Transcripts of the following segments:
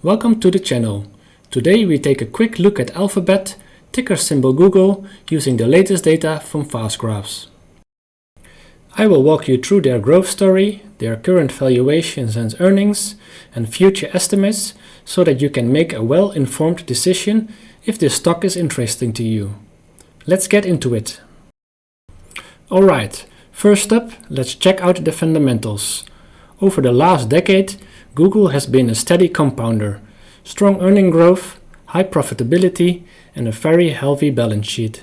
Welcome to the channel. Today we take a quick look at Alphabet, ticker symbol Google, using the latest data from Fastgraphs. I will walk you through their growth story, their current valuations and earnings, and future estimates so that you can make a well-informed decision if this stock is interesting to you. Let's get into it. Alright, first up, let's check out the fundamentals. Over the last decade, Google has been a steady compounder, strong earning growth, high profitability, and a very healthy balance sheet.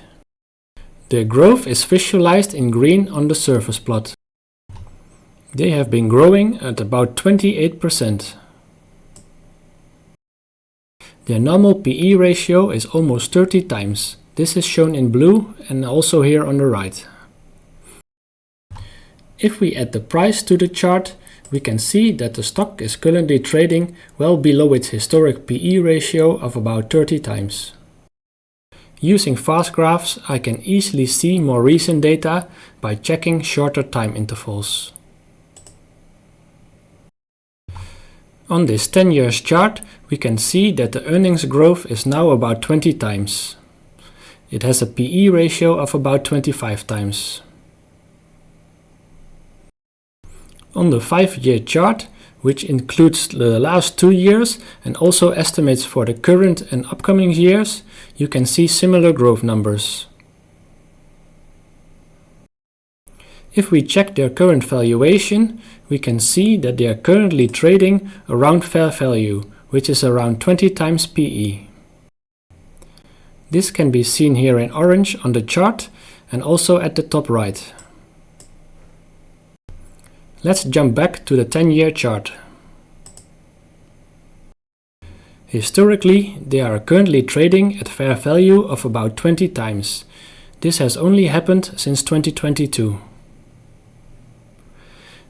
The growth is visualized in green on the surface plot. They have been growing at about 28%. Their normal PE ratio is almost 30 times. This is shown in blue and also here on the right. If we add the price to the chart, we can see that the stock is currently trading well below its historic PE ratio of about 30 times. Using Fastgraphs, I can easily see more recent data by checking shorter time intervals. On this 10 years chart, we can see that the earnings growth is now about 20 times. It has a PE ratio of about 25 times. On the 5-year chart, which includes the last 2 years and also estimates for the current and upcoming years, you can see similar growth numbers. If we check their current valuation, we can see that they are currently trading around fair value, which is around 20 times PE. This can be seen here in orange on the chart and also at the top right. Let's jump back to the 10-year chart. Historically, they are currently trading at fair value of about 20 times. This has only happened since 2022.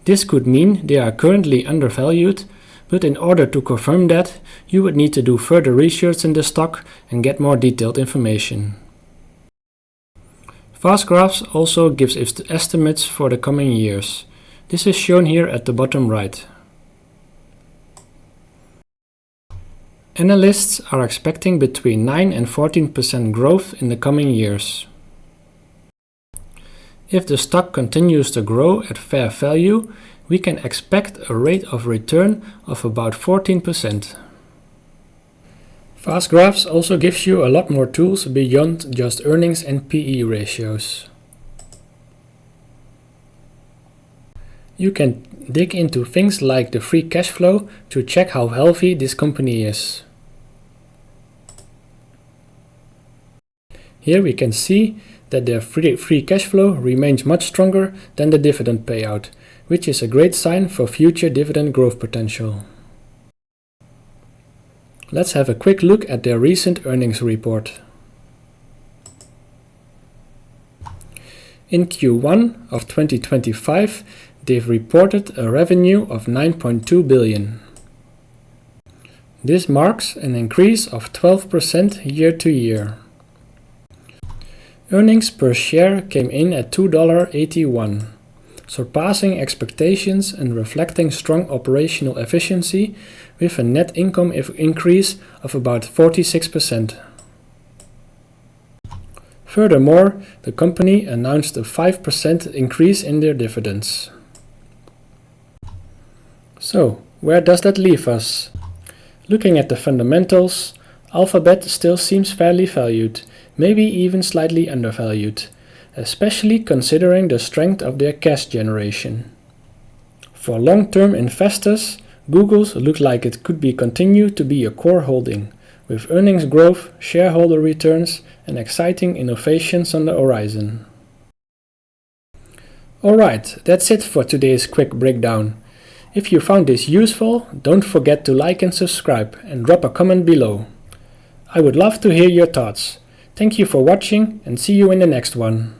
This could mean they are currently undervalued, but in order to confirm that, you would need to do further research in the stock and get more detailed information. Fastgraphs also gives estimates for the coming years. This is shown here at the bottom right. Analysts are expecting between 9 and 14% growth in the coming years. If the stock continues to grow at fair value, we can expect a rate of return of about 14%. Fastgraphs also gives you a lot more tools beyond just earnings and PE ratios. You can dig into things like the free cash flow to check how healthy this company is. Here we can see that their free cash flow remains much stronger than the dividend payout, which is a great sign for future dividend growth potential. Let's have a quick look at their recent earnings report. In Q1 of 2025, they've reported a revenue of 9.2 billion. This marks an increase of 12% year to year. Earnings per share came in at $2.81, surpassing expectations and reflecting strong operational efficiency with a net income increase of about 46%. Furthermore, the company announced a 5% increase in their dividends. So, where does that leave us? Looking at the fundamentals, Alphabet still seems fairly valued, maybe even slightly undervalued, especially considering the strength of their cash generation. For long-term investors, Google's look like it could continue to be a core holding, with earnings growth, shareholder returns, and exciting innovations on the horizon. Alright, that's it for today's quick breakdown. If you found this useful, don't forget to like and subscribe and drop a comment below. I would love to hear your thoughts. Thank you for watching and see you in the next one.